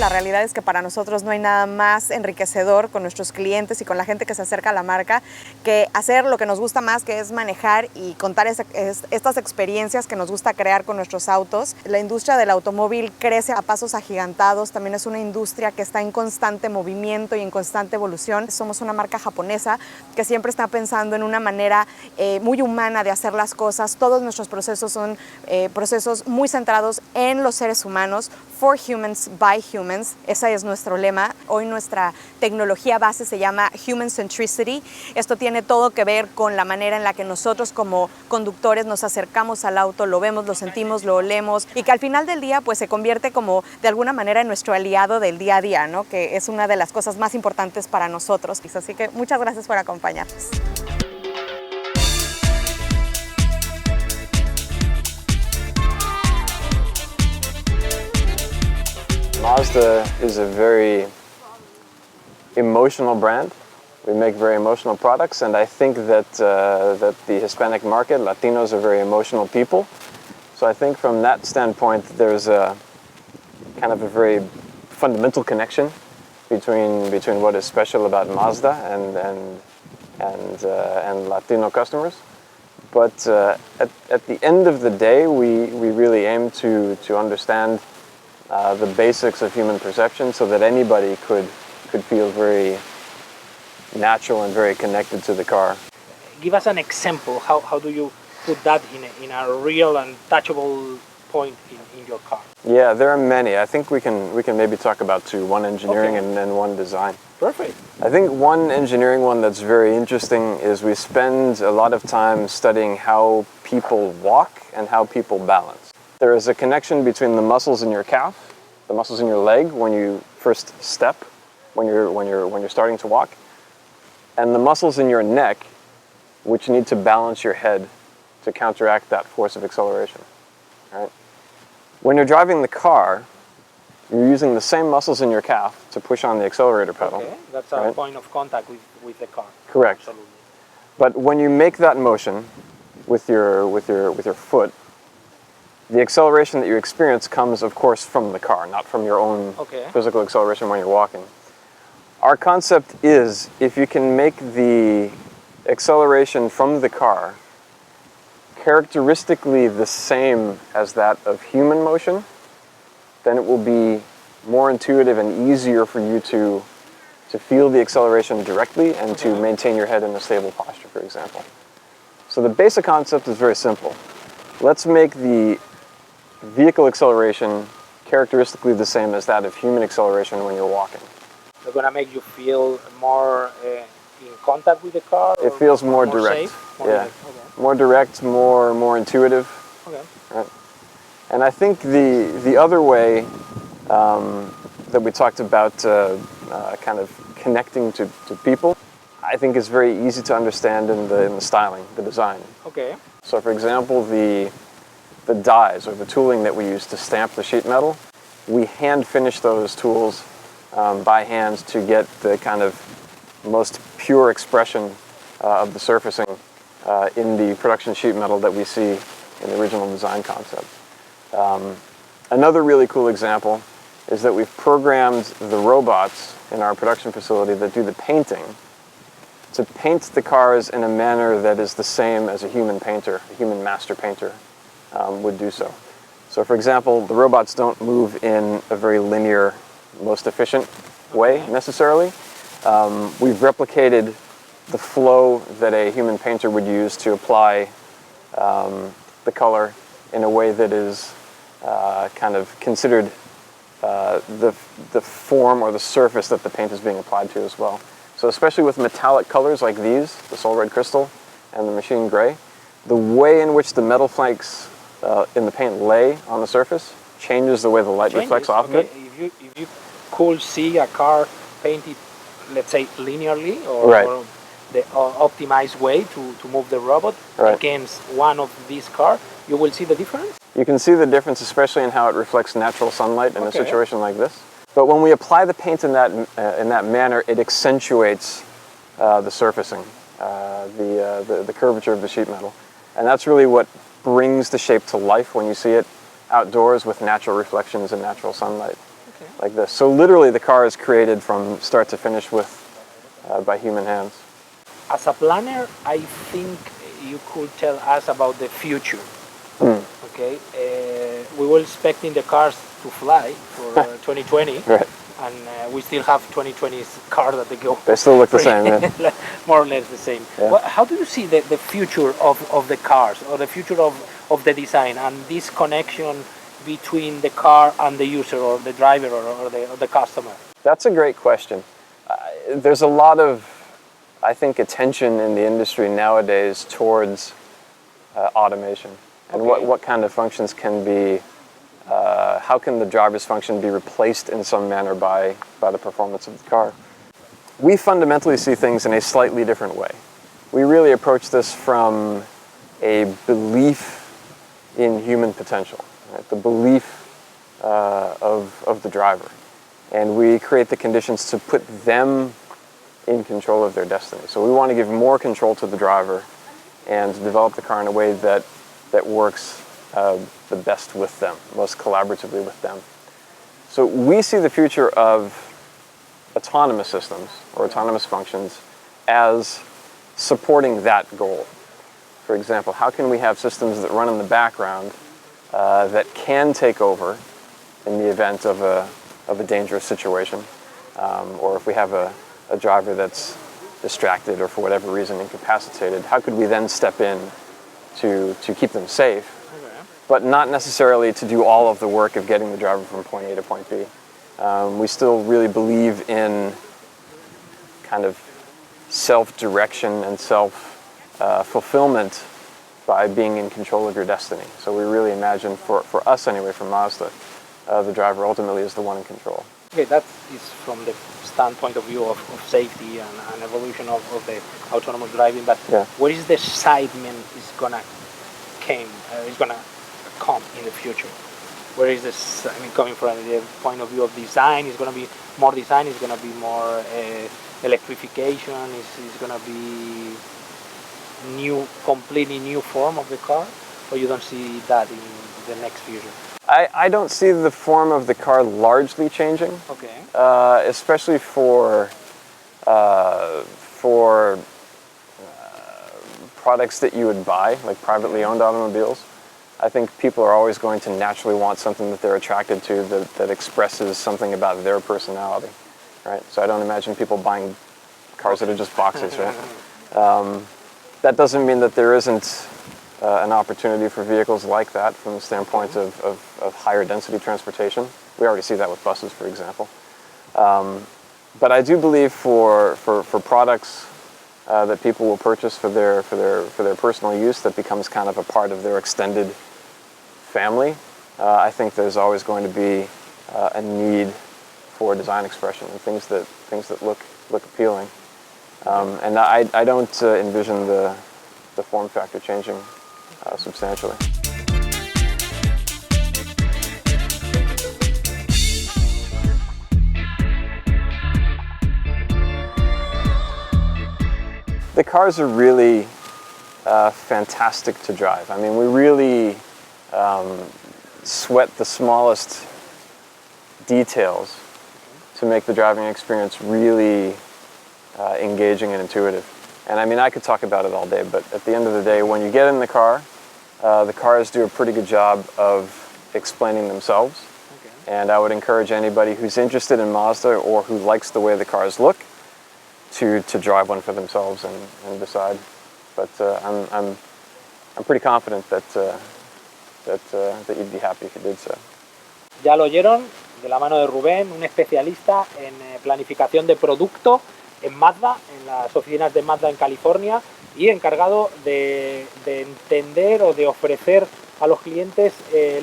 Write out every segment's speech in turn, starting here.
La realidad es que para nosotros no hay nada más enriquecedor con nuestros clientes y con la gente que se acerca a la marca que hacer lo que nos gusta más, que es manejar y contar estas experiencias que nos gusta crear con nuestros autos. La industria del automóvil crece a pasos agigantados, también es una industria que está en constante movimiento y en constante evolución. Somos una marca japonesa que siempre está pensando en una manera muy humana de hacer las cosas. Todos nuestros procesos son procesos muy centrados en los seres humanos, for humans, by humans. Ese es nuestro lema. Hoy nuestra tecnología base se llama Human-Centricity. Esto tiene todo que ver con la manera en la que nosotros como conductores nos acercamos al auto, lo vemos, lo sentimos, lo olemos y que al final del día pues se convierte como de alguna manera en nuestro aliado del día a día, ¿no? Que es una de las cosas más importantes para nosotros. Así que muchas gracias por acompañarnos. Mazda is a very emotional brand. We make very emotional products, and I think that that the Hispanic market, Latinos, are very emotional people. So I think from that standpoint, there's a kind of a very fundamental connection between what is special about Mazda and Latino customers. But at the end of the day, we really aim to understand the basics of human perception so that anybody could feel very natural and very connected to the car. Give us an example. How do you put that in a real and touchable point in your car? Yeah, there are many. I think we can maybe talk about two, one engineering Okay. and one design. Perfect. I think one engineering one that's very interesting is we spend a lot of time studying how people walk and how people balance. There is a connection between the muscles in your calf, the muscles in your leg when you first step, when you're starting to walk, and the muscles in your neck, which need to balance your head to counteract that force of acceleration. Right? When you're driving the car, you're using the same muscles in your calf to push on the accelerator pedal. Okay, that's our point of contact with the car. Correct. Absolutely. But when you make that motion with your foot, the acceleration that you experience comes, of course, from the car, not from your own physical acceleration when you're walking. Our concept is if you can make the acceleration from the car characteristically the same as that of human motion, then it will be more intuitive and easier for you to feel the acceleration directly and to maintain your head in a stable posture, for example. So the basic concept is very simple. Let's make the vehicle acceleration characteristically the same as that of human acceleration when you're walking. They're going to make you feel more in contact with the car? It feels more direct. Safe? Direct, okay. More direct, more intuitive. Okay. Right. And I think the other way that we talked about kind of connecting to people, I think is very easy to understand in the styling, the design. Okay. So for example, the dies or the tooling that we use to stamp the sheet metal, we hand finish those tools by hand to get the kind of most pure expression of the surfacing in the production sheet metal that we see in the original design concept. Another really cool example is that we've programmed the robots in our production facility that do the painting to paint the cars in a manner that is the same as a human painter, a human master painter would do so. So for example, the robots don't move in a very linear, most efficient way necessarily. We've replicated the flow that a human painter would use to apply the color in a way that is kind of considered the form or the surface that the paint is being applied to as well. So especially with metallic colors like these, the soul red crystal and the machine gray, the way in which the metal flakes in the paint lay on the surface changes the way the light reflects off of it. If you could see a car painted, let's say, linearly or the optimized way to move the robot against one of these cars, you will see the difference? You can see the difference, especially in how it reflects natural sunlight in a situation like this. But when we apply the paint in that manner, it accentuates the surfacing, the curvature of the sheet metal. And that's really what brings the shape to life when you see it outdoors with natural reflections and natural sunlight. like this. So literally the car is created from start to finish by human hands. As a planner, I think you could tell us about the future. Okay, we were expecting the cars to fly for 2020, Right. and we still have 2020's cars that they go. They still look the same, yeah. More or less the same. Yeah. Well, how do you see the future of the cars, or the future of the design, and this connection between the car and the user, or the driver, or the customer? That's a great question. There's a lot of, I think, attention in the industry nowadays towards automation. And Okay. what kind of functions can be, how can the driver's function be replaced in some manner by the performance of the car? We fundamentally see things in a slightly different way. We really approach this from a belief in human potential, right? The belief of the driver. And we create the conditions to put them in control of their destiny. So we want to give more control to the driver and develop the car in a way that works the best with them, most collaboratively with them. So we see the future of autonomous systems or autonomous functions as supporting that goal. For example, how can we have systems that run in the background that can take over in the event of a dangerous situation, or if we have a driver that's distracted or for whatever reason incapacitated, how could we then step in to keep them safe, but not necessarily to do all of the work of getting the driver from point A to point B. We still really believe in kind of self-direction and self-fulfillment by being in control of your destiny. So we really imagine, for us anyway, from Mazda, the driver ultimately is the one in control. Okay, that is from the standpoint of view of safety and evolution of the autonomous driving, but Yeah. where is the excitement is gonna come in the future? Where is this, coming from the point of view of design? Is gonna be more design, is gonna be more electrification, is gonna be completely new form of the car, or you don't see that in the next future? I don't see the form of the car largely changing. Okay. Especially for products that you would buy, like privately owned automobiles. I think people are always going to naturally want something that they're attracted to that expresses something about their personality, right? So I don't imagine people buying cars that are just boxes, right? That doesn't mean that there isn't an opportunity for vehicles like that from the standpoint of higher density transportation. We already see that with buses, for example. But I do believe for products that people will purchase for their personal use, that becomes kind of a part of their extended family. I think there's always going to be a need for design expression and things that look appealing. And I don't envision the form factor changing substantially. The cars are really fantastic to drive. I mean, we really sweat the smallest details to make the driving experience really engaging and intuitive. And I mean, I could talk about it all day, but at the end of the day, when you get in the cars do a pretty good job of explaining themselves. Okay. And I would encourage anybody who's interested in Mazda or who likes the way the cars look to drive one for themselves and decide. But I'm pretty confident that you'd be happy if you did so. Ya lo oyeron, de la mano de Rubén, un especialista en planificación de producto en Mazda, en las oficinas de Mazda en California, y encargado de entender o de ofrecer a los clientes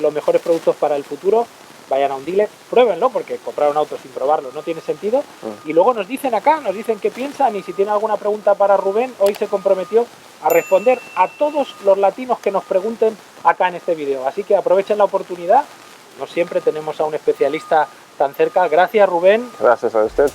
los mejores productos para el futuro. Vayan a un dealer, pruébenlo, porque comprar un auto sin probarlo no tiene sentido. Y luego nos dicen qué piensan, y si tienen alguna pregunta para Rubén, hoy se comprometió a responder a todos los latinos que nos pregunten acá en este vídeo. Así que aprovechen la oportunidad. No siempre tenemos a un especialista tan cerca. Gracias, Rubén. Gracias a usted.